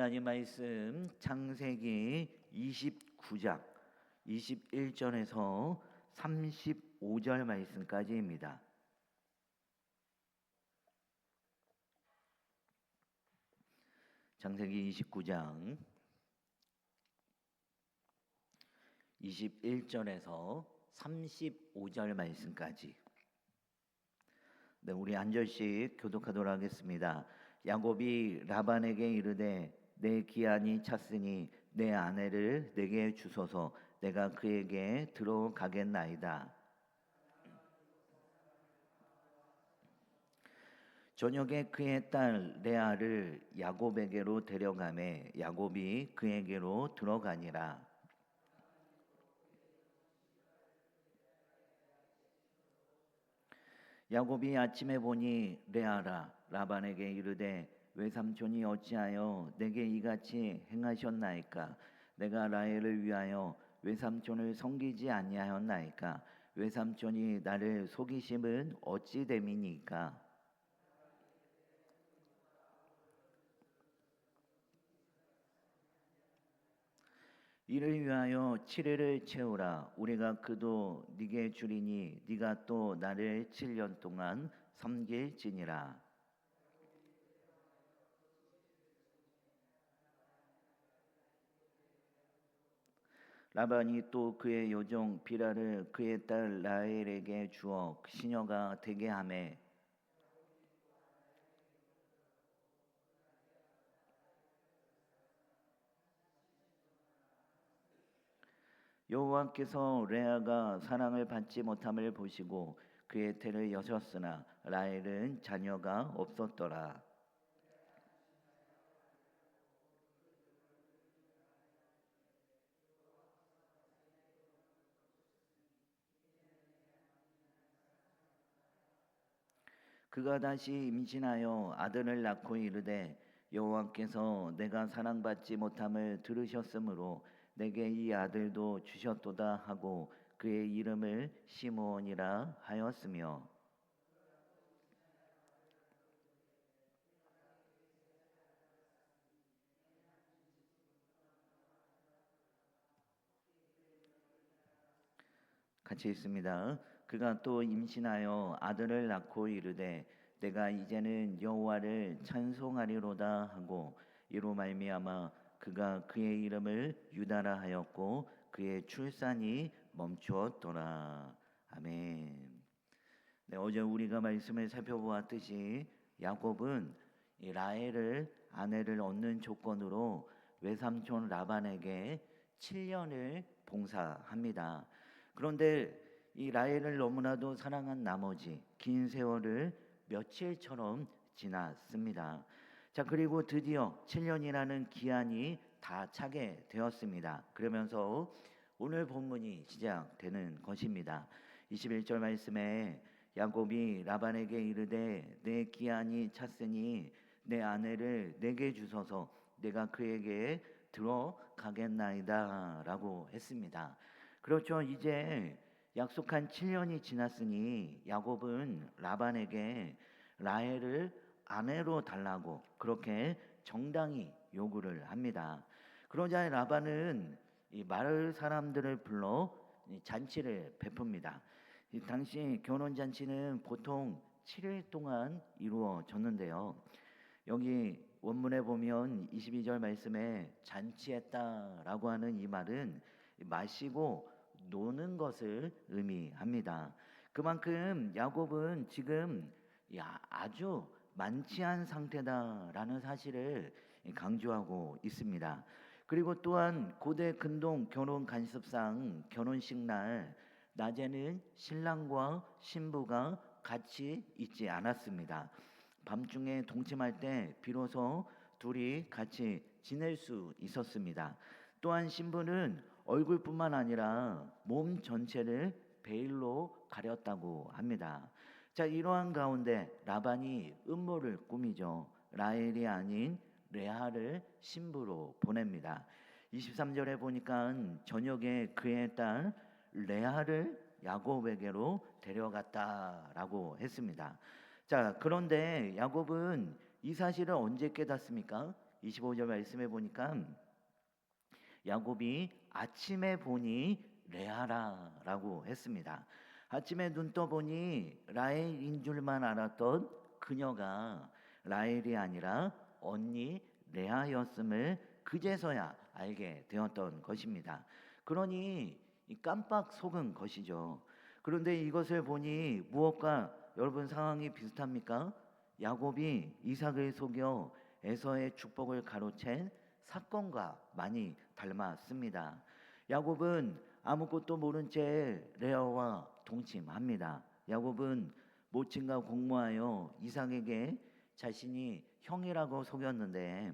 하나님 말씀 창세기 29장 21절에서 35절 말씀까지입니다. 창세기 29장 21절에서 35절 말씀까지. 네, 우리 한 절씩 교독하도록 하겠습니다. 야곱이 라반에게 이르되 내 기한이 찼으니 내 아내를 내게 주소서 내가 그에게 들어가겠나이다. 저녁에 그의 딸 레아를 야곱에게로 데려가매 야곱이 그에게로 들어가니라. 야곱이 아침에 보니 레아라 라반에게 이르되 외삼촌이 어찌하여 내게 이같이 행하셨나이까? 내가 라헬을 위하여 외삼촌을 섬기지 아니하였나이까? 외삼촌이 나를 속이심은 어찌 됨이니까? 이를 위하여 7일을 채우라. 우리가 그도 네게 주리니 네가 또 나를 7년 동안 섬길지니라. 라반이 또 그의 요종 비라를 그의 딸 라헬에게 주어 그 시녀가 되게 하매 여호와께서 레아가 사랑을 받지 못함을 보시고 그의 태를 여셨으나 라헬은 자녀가 없었더라. 그가 다시 임신하여 아들을 낳고 이르되 여호와께서 내가 사랑받지 못함을 들으셨으므로 내게 이 아들도 주셨도다 하고 그의 이름을 시므온이라 하였으며 같이 있습니다. 그가 또 임신하여 아들을 낳고 이르되 내가 이제는 여호와를 찬송하리로다 하고 이로 말미암아 그가 그의 이름을 유다라 하였고 그의 출산이 멈추었더라. 아멘. 네, 어제 우리가 말씀을 살펴보았듯이 야곱은 이 라헬을 아내를 얻는 조건으로 외삼촌 라반에게 7년을 봉사합니다. 그런데 이 라헬을 너무나도 사랑한 나머지 긴 세월을 며칠처럼 지났습니다. 자, 그리고 드디어 7년이라는 기한이 다 차게 되었습니다. 그러면서 오늘 본문이 시작되는 것입니다. 21절 말씀에 야곱이 라반에게 이르되 내 기한이 찼으니 내 아내를 내게 주소서 내가 그에게 들어가겠나이다 라고 했습니다. 그렇죠. 이제 약속한 7년이 지났으니 야곱은 라반에게 라헬을 아내로 달라고 그렇게 정당히 요구를 합니다. 그러자 라반은 이 마을 사람들을 불러 잔치를 베풉니다. 당시 결혼 잔치는 보통 7일 동안 이루어졌는데요. 여기 원문에 보면 22절 말씀에 잔치했다라고 하는 이 말은 마시고 노는 것을 의미합니다. 그만큼 야곱은 지금 아주 만취한 상태다라는 사실을 강조하고 있습니다. 그리고 또한 고대 근동 결혼 관습상 결혼식 날 낮에는 신랑과 신부가 같이 있지 않았습니다. 밤중에 동침할 때 비로소 둘이 같이 지낼 수 있었습니다. 또한 신부는 얼굴뿐만 아니라 몸 전체를 베일로 가렸다고 합니다. 자, 이러한 가운데 라반이 음모를 꾸미죠. 라헬이 아닌 레아를 신부로 보냅니다. 23절에 보니까 저녁에 그의 딸 레아를 야곱에게로 데려갔다라고 했습니다. 자, 그런데 야곱은 이 사실을 언제 깨닫습니까? 25절 말씀해 보니까 야곱이 아침에 보니 레아라라고 했습니다. 아침에 눈 떠보니 라헬인 줄만 알았던 그녀가 라헬이 아니라 언니 레아였음을 그제서야 알게 되었던 것입니다. 그러니 깜빡 속은 것이죠. 그런데 이것을 보니 무엇과 여러분 상황이 비슷합니까? 야곱이 이삭을 속여 에서의 축복을 가로챈 사건과 많이 닮았습니다. 야곱은 아무것도 모른 채 레아와 동침합니다. 야곱은 모친과 공모하여 이삭에게 자신이 형이라고 속였는데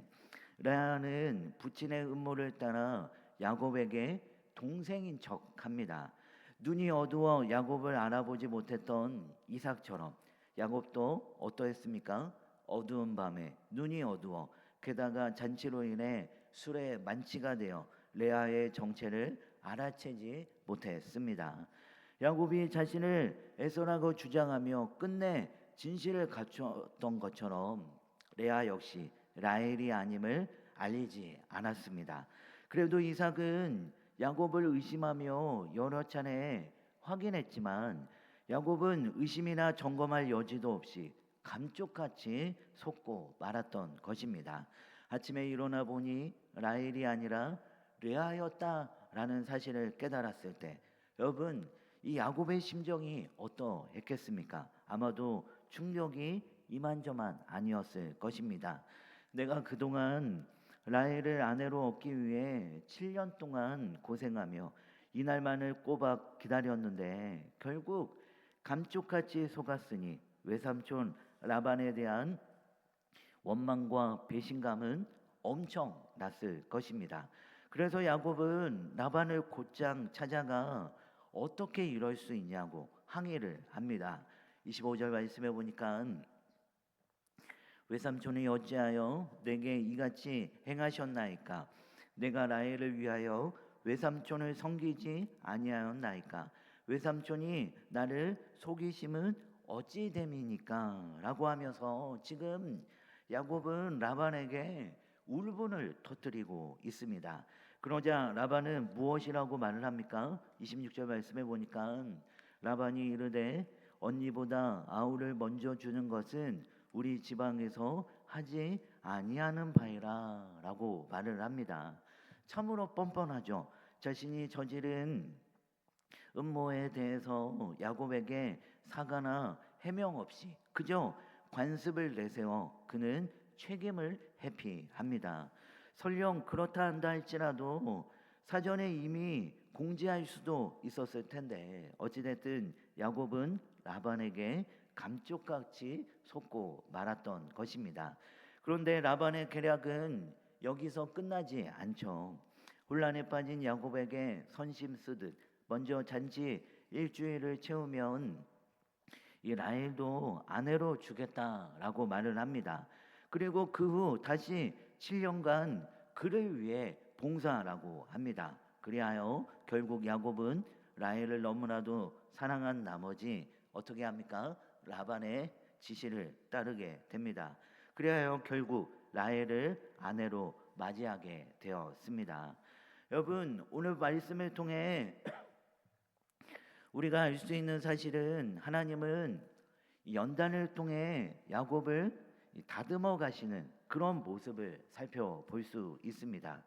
레아는 부친의 음모를 따라 야곱에게 동생인 척합니다. 눈이 어두워 야곱을 알아보지 못했던 이삭처럼 야곱도 어떠했습니까? 어두운 밤에 눈이 어두워 게다가 잔치로 인해 술에 만취가 되어 레아의 정체를 알아채지 못했습니다. 야곱이 자신을 에서라고 주장하며 끝내 진실을 갖추었던 것처럼 레아 역시 라헬이 아님을 알리지 않았습니다. 그래도 이삭은 야곱을 의심하며 여러 차례 확인했지만 야곱은 의심이나 점검할 여지도 없이 감쪽같이 속고 말았던 것입니다. 아침에 일어나 보니 라헬이 아니라 레아였다라는 사실을 깨달았을 때 여러분 이 야곱의 심정이 어떠했겠습니까? 아마도 충격이 이만저만 아니었을 것입니다. 내가 그동안 라헬을 아내로 얻기 위해 7년 동안 고생하며 이날만을 꼬박 기다렸는데 결국 감쪽같이 속았으니 외삼촌 라반에 대한 원망과 배신감은 엄청 났을 것입니다. 그래서 야곱은 라반을 곧장 찾아가 어떻게 이럴 수 있냐고 항의를 합니다. 25절 말씀해 보니까 외삼촌이 어찌하여 내게 이같이 행하셨나이까? 내가 라헬을 위하여 외삼촌을 섬기지 아니하였나이까? 외삼촌이 나를 속이심은 어찌 됨이니까? 라고 하면서 지금 야곱은 라반에게 울분을 터뜨리고 있습니다. 그러자 라반은 무엇이라고 말을 합니까? 26절 말씀해 보니까 라반이 이르되 언니보다 아우를 먼저 주는 것은 우리 지방에서 하지 아니하는 바이라 라고 말을 합니다. 참으로 뻔뻔하죠. 자신이 저지른 음모에 대해서 야곱에게 사과나 해명 없이 그저 관습을 내세워 그는 책임을 회피합니다. 설령 그렇다 한다 할지라도 사전에 이미 공지할 수도 있었을 텐데 어찌됐든 야곱은 라반에게 감쪽같이 속고 말았던 것입니다. 그런데 라반의 계략은 여기서 끝나지 않죠. 혼란에 빠진 야곱에게 선심 쓰듯 먼저 잔치 일주일을 채우면 이 라헬도 아내로 주겠다라고 말을 합니다. 그리고 그 후 다시 7년간 그를 위해 봉사하라고 합니다. 그리하여 결국 야곱은 라헬을 너무나도 사랑한 나머지 어떻게 합니까? 라반의 지시를 따르게 됩니다. 그리하여 결국 라헬을 아내로 맞이하게 되었습니다. 여러분 오늘 말씀을 통해 우리가 알 수 있는 사실은 하나님은 연단을 통해 야곱을 다듬어 가시는 그런 모습을 살펴볼 수 있습니다.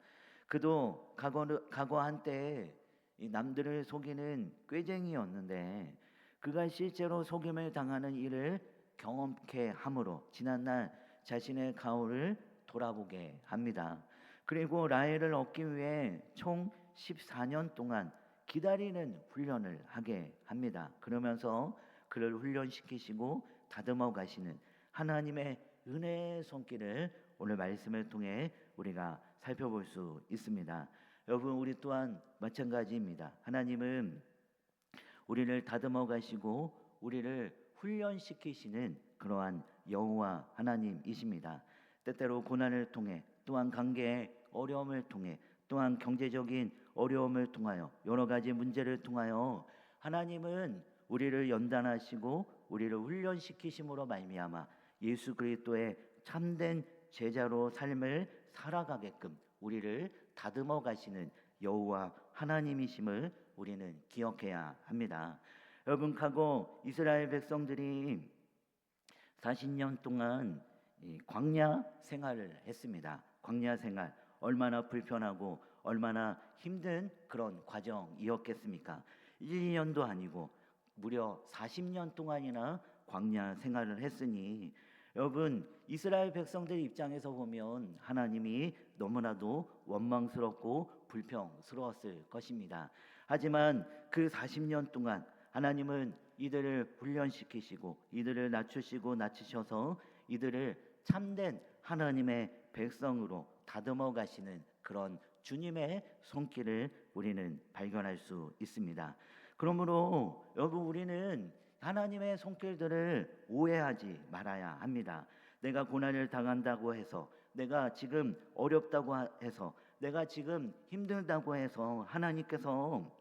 그도 과거 한때 남들을 속이는 꾀쟁이였는데 그가 실제로 속임을 당하는 일을 경험케 함으로 지난날 자신의 가오를 돌아보게 합니다. 그리고 라헬을 얻기 위해 총 14년 동안 기다리는 훈련을 하게 합니다. 그러면서 그를 훈련시키시고 다듬어 가시는 하나님의 은혜의 손길을 오늘 말씀을 통해 우리가 살펴볼 수 있습니다. 여러분 우리 또한 마찬가지입니다. 하나님은 우리를 다듬어 가시고 우리를 훈련시키시는 그러한 여호와 하나님이십니다. 때때로 고난을 통해 또한 관계의 어려움을 통해 또한 경제적인 어려움을 통하여 여러 가지 문제를 통하여 하나님은 우리를 연단하시고 우리를 훈련시키심으로 말미암아 예수 그리스도의 참된 제자로 삶을 살아가게끔 우리를 다듬어 가시는 여호와 하나님이심을 우리는 기억해야 합니다. 여러분, 과거 이스라엘 백성들이 40년 동안 이 광야 생활을 했습니다. 광야 생활 얼마나 불편하고 얼마나 힘든 그런 과정이었겠습니까? 1년도 아니고 무려 40년 동안이나 광야 생활을 했으니 여러분, 이스라엘 백성들 입장에서 보면 하나님이 너무나도 원망스럽고 불평스러웠을 것입니다. 하지만 그 40년 동안 하나님은 이들을 훈련시키시고 이들을 낮추시고 낮추셔서 이들을 참된 하나님의 백성으로 다듬어 가시는 그런 주님의 손길을 우리는 발견할 수 있습니다. 그러므로 여러분, 우리는 하나님의 손길들을 오해하지 말아야 합니다. 내가 고난을 당한다고 해서, 내가 지금 어렵다고 해서, 내가 지금 힘들다고 해서 하나님께서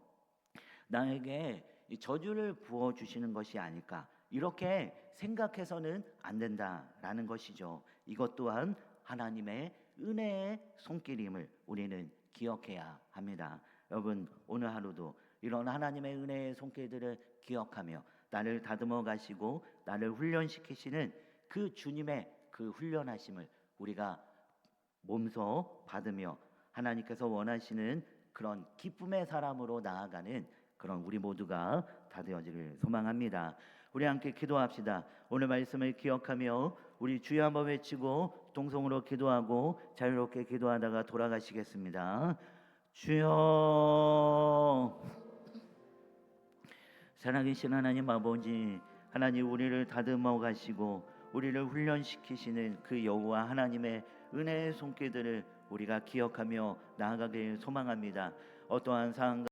나에게 이 저주를 부어 주시는 것이 아닐까, 이렇게 생각해서는 안 된다라는 것이죠. 이것 또한 하나님의 은혜의 손길임을 우리는 기억해야 합니다. 여러분, 오늘 하루도 이런 하나님의 은혜의 손길들을 기억하며 나를 다듬어 가시고 나를 훈련시키시는 그 주님의 그 훈련하심을 우리가 몸소 받으며 하나님께서 원하시는 그런 기쁨의 사람으로 나아가는 그런 우리 모두가 다 되어지를 소망합니다. 우리 함께 기도합시다. 오늘 말씀을 기억하며 우리 주여 한번 외치고 동성으로 기도하고 자유롭게 기도하다가 돌아가시겠습니다. 주여, 살아계신 하나님 아버지, 하나님, 우리를 다듬어 가시고 우리를 훈련시키시는 그 여호와 하나님의 은혜의 손길들을 우리가 기억하며 나아가길 소망합니다. 어떠한 상황